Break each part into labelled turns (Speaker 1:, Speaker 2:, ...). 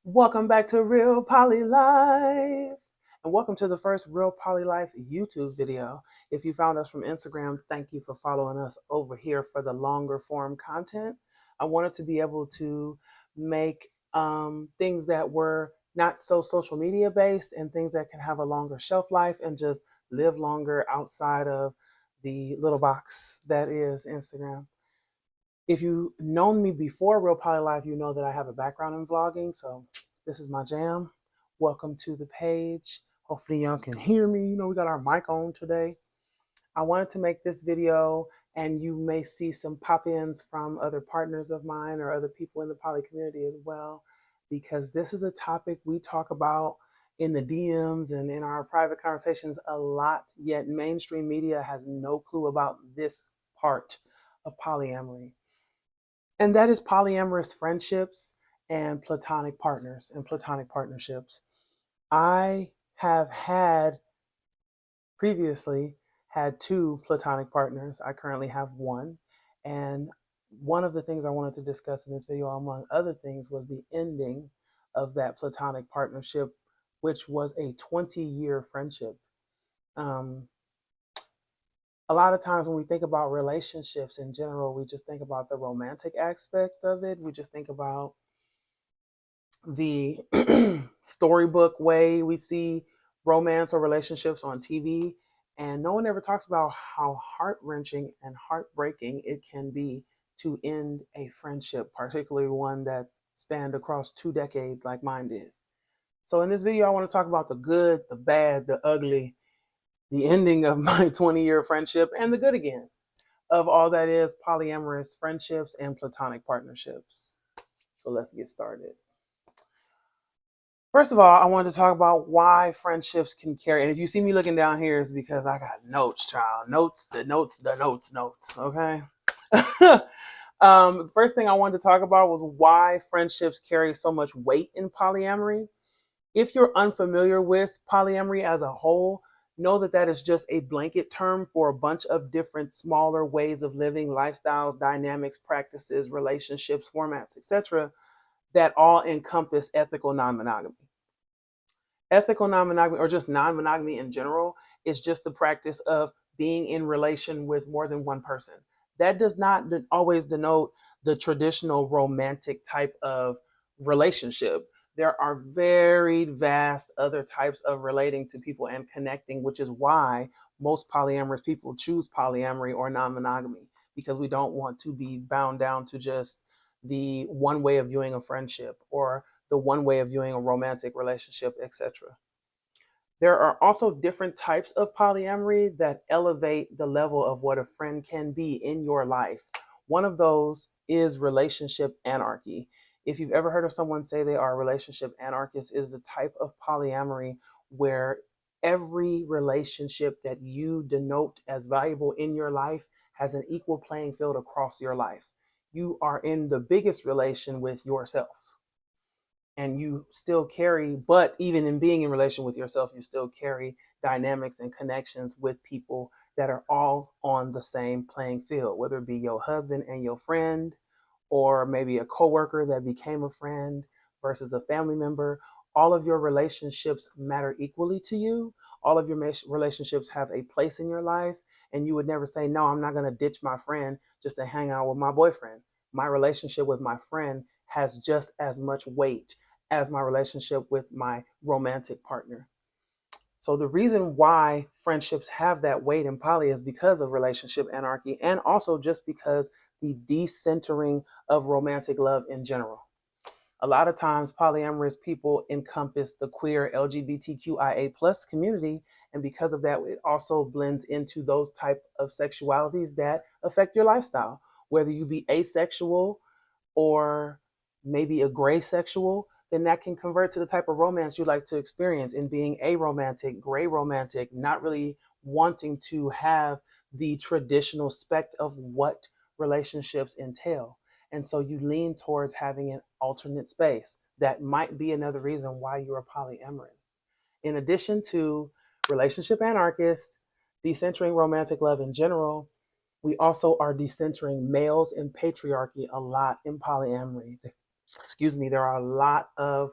Speaker 1: Welcome back to Real Poly Life. And welcome to the first Real Poly Life YouTube video. If you found us from Instagram, thank you for following us over here for the longer form content. I wanted to be able to make things that were not so social media based and things that can have a longer shelf life and just live longer outside of the little box that is Instagram. If you've known me before Real Poly Life, you know that I have a background in vlogging, so this is my jam. Welcome to the page. Hopefully y'all can hear me. You know, we got our mic on today. I wanted to make this video, and you may see some pop-ins from other partners of mine or other people in the poly community as well, because this is a topic we talk about in the DMs and in our private conversations a lot, yet mainstream media has no clue about this part of polyamory. And that is polyamorous friendships and platonic partners and platonic partnerships. I have previously had two platonic partners. I currently have one. And one of the things I wanted to discuss in this video, among other things, was the ending of that platonic partnership, which was a 20-year friendship. A lot of times when we think about relationships in general, we just think about the romantic aspect of it. We just think about the storybook way we see romance or relationships on TV. And no one ever talks about how heart-wrenching and heartbreaking it can be to end a friendship, particularly one that spanned across 2 decades like mine did. So in this video, I want to talk about the good, the bad, the ugly, the ending of my 20-year friendship, and the good again of all that is polyamorous friendships and platonic partnerships. So let's get started. First of all, I wanted to talk about why friendships can carry. And if you see me looking down here, it's because I got notes, child. Notes, the notes, okay? The first thing I wanted to talk about was why friendships carry so much weight in polyamory. If you're unfamiliar with polyamory as a whole, know that that is just a blanket term for a bunch of different smaller ways of living, lifestyles, dynamics, practices, relationships, formats, etc., that all encompass ethical non-monogamy. Ethical non-monogamy, or just non-monogamy in general, is just the practice of being in relation with more than one person. That does not always denote the traditional romantic type of relationship. There are very vast other types of relating to people and connecting, which is why most polyamorous people choose polyamory or non-monogamy, because we don't want to be bound down to just the one way of viewing a friendship or the one way of viewing a romantic relationship, etc. There are also different types of polyamory that elevate the level of what a friend can be in your life. One of those is relationship anarchy. If you've ever heard of someone say they are a relationship anarchist, is the type of polyamory where every relationship that you denote as valuable in your life has an equal playing field across your life. You are in the biggest relation with yourself, and you still carry, but even in being in relation with yourself, you still carry dynamics and connections with people that are all on the same playing field, whether it be your husband and your friend, or maybe a coworker that became a friend versus a family member. All of your relationships matter equally to you. All of your relationships have a place in your life, and you would never say, no, I'm not going to ditch my friend just to hang out with my boyfriend. My relationship with my friend has just as much weight as my relationship with my romantic partner. So the reason why friendships have that weight in poly is because of relationship anarchy, and also just because the decentering of romantic love in general. A lot of times polyamorous people encompass the queer LGBTQIA plus community, and because of that, it also blends into those type of sexualities that affect your lifestyle, whether you be asexual or maybe a gray sexual, then that can convert to the type of romance you like to experience in being aromantic, gray romantic, not really wanting to have the traditional spec of what relationships entail. And so you lean towards having an alternate space. That might be another reason why you're polyamorous. In addition to relationship anarchists, decentering romantic love in general, we also are decentering males and patriarchy a lot in polyamory. Excuse me, there are a lot of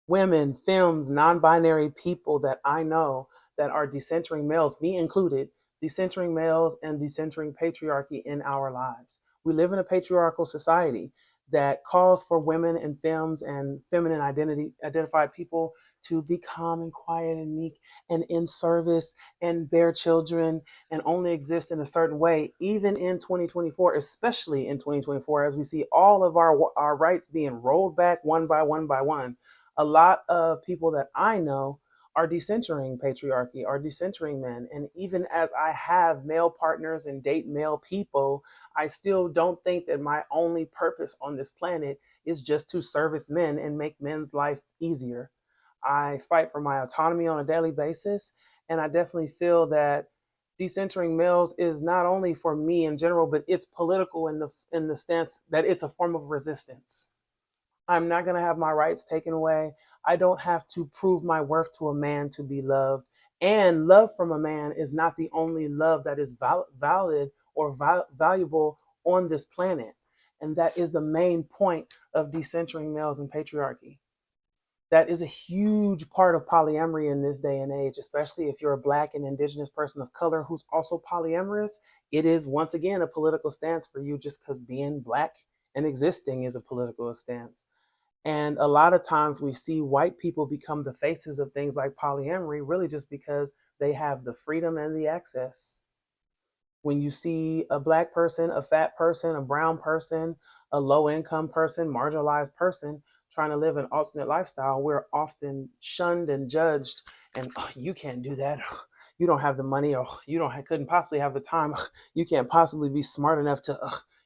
Speaker 1: women, femmes, non-binary people that I know that are decentering males, me included, decentering males and decentering patriarchy in our lives. We live in a patriarchal society that calls for women and femmes and feminine identified people to be calm and quiet and meek and in service and bear children and only exist in a certain way, even in 2024, especially in 2024, as we see all of our rights being rolled back one by one by one. A lot of people that I know are decentering patriarchy, are decentering men. And even as I have male partners and date male people, I still don't think that my only purpose on this planet is just to service men and make men's life easier. I fight for my autonomy on a daily basis. And I definitely feel that decentering males is not only for me in general, but it's political in the stance that it's a form of resistance. I'm not going to have my rights taken away. I don't have to prove my worth to a man to be loved. And love from a man is not the only love that is valid or valuable on this planet. And that is the main point of decentering males and patriarchy. That is a huge part of polyamory in this day and age, especially if you're a Black and Indigenous person of color who's also polyamorous. It is once again a political stance for you just because being Black and existing is a political stance. And a lot of times we see white people become the faces of things like polyamory really just because they have the freedom and the access. When you see a Black person, a fat person, a brown person, a low income person, marginalized person trying to live an alternate lifestyle, we're often shunned and judged. And oh, you can't do that. You don't have the money, or you couldn't possibly have the time. You can't possibly be smart enough to.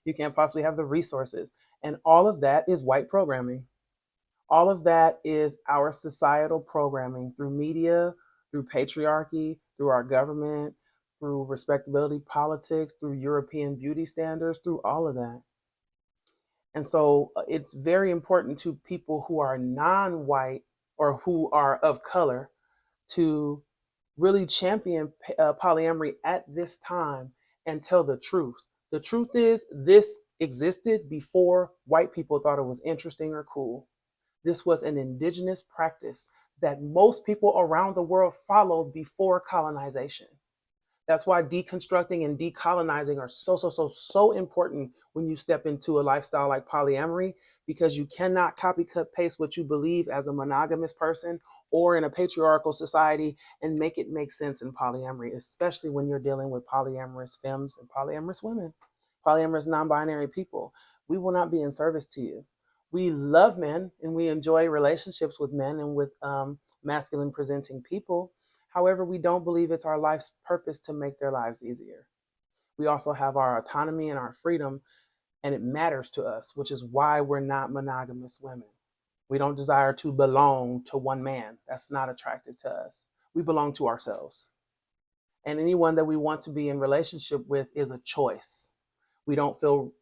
Speaker 1: You can't possibly have the resources. And all of that is white programming. All of that is our societal programming through media, through patriarchy, through our government, through respectability politics, through European beauty standards, through all of that. And so it's very important to people who are non white or who are of color to really champion polyamory at this time and tell the truth. The truth is, this existed before white people thought it was interesting or cool. This was an indigenous practice that most people around the world followed before colonization. That's why deconstructing and decolonizing are so important when you step into a lifestyle like polyamory, because you cannot copy cut paste what you believe as a monogamous person or in a patriarchal society and make it make sense in polyamory, especially when you're dealing with polyamorous femmes and polyamorous women, polyamorous non-binary people. We will not be in service to you. We love men and we enjoy relationships with men and with masculine presenting people. However, we don't believe it's our life's purpose to make their lives easier. We also have our autonomy and our freedom, and it matters to us, which is why we're not monogamous women. We don't desire to belong to one man. That's not attractive to us. We belong to ourselves. And anyone that we want to be in relationship with is a choice. We don't feel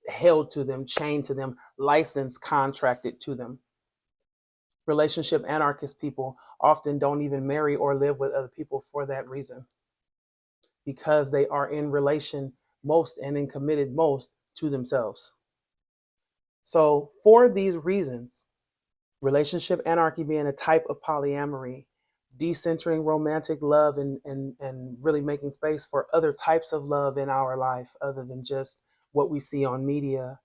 Speaker 1: held to them, chained to them, licensed, contracted to them. Relationship anarchist people often don't even marry or live with other people for that reason, because they are in relation most and in committed most to themselves. So for these reasons, relationship anarchy being a type of polyamory, decentering romantic love and really making space for other types of love in our life other than just what we see on media,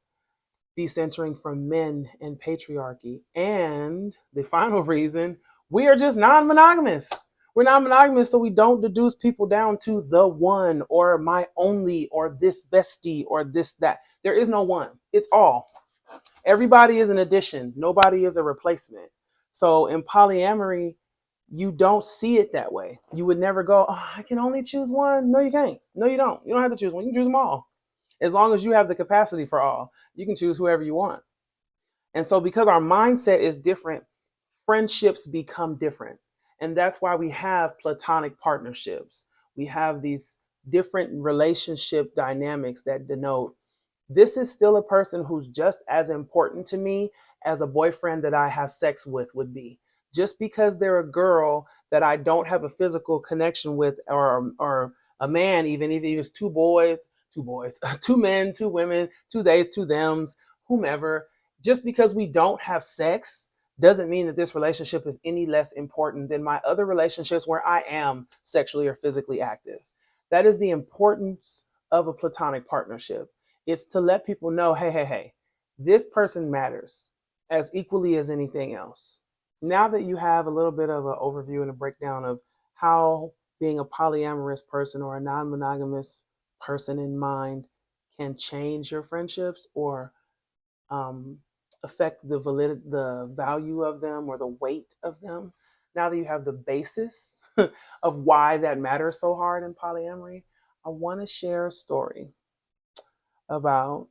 Speaker 1: decentering from men and patriarchy. And the final reason, we are just non-monogamous. We're non-monogamous, so we don't deduce people down to the one or my only or this bestie or this, that. There is no one. It's all. Everybody is an addition. Nobody is a replacement. So in polyamory, you don't see it that way. You would never go, oh, I can only choose one. No, you can't. No, you don't. You don't have to choose one. You can choose them all. As long as you have the capacity for all, you can choose whoever you want. And so because our mindset is different, friendships become different. And that's why we have platonic partnerships. We have these different relationship dynamics that denote this is still a person who's just as important to me as a boyfriend that I have sex with would be. Just because they're a girl that I don't have a physical connection with, or a man, even if it's two boys, two men, two women, two theys, two thems, whomever, just because we don't have sex doesn't mean that this relationship is any less important than my other relationships where I am sexually or physically active. That is the importance of a platonic partnership. It's to let people know, hey, hey, hey, this person matters as equally as anything else. Now that you have a little bit of an overview and a breakdown of how being a polyamorous person or a non monogamous person in mind can change your friendships or um, affect the value of them or the weight of them. Now that you have the basis of why that matters so hard in polyamory, I want to share a story about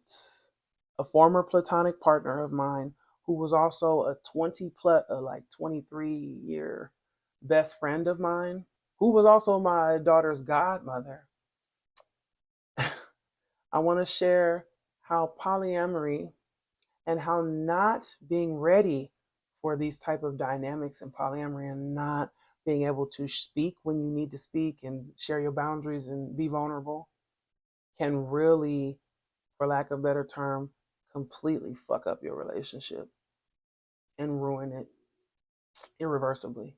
Speaker 1: a former platonic partner of mine who was also a 23-year best friend of mine, who was also my daughter's godmother. I want to share how polyamory and how not being ready for these type of dynamics in polyamory and not being able to speak when you need to speak and share your boundaries and be vulnerable can really, for lack of a better term, completely fuck up your relationship and ruin it irreversibly.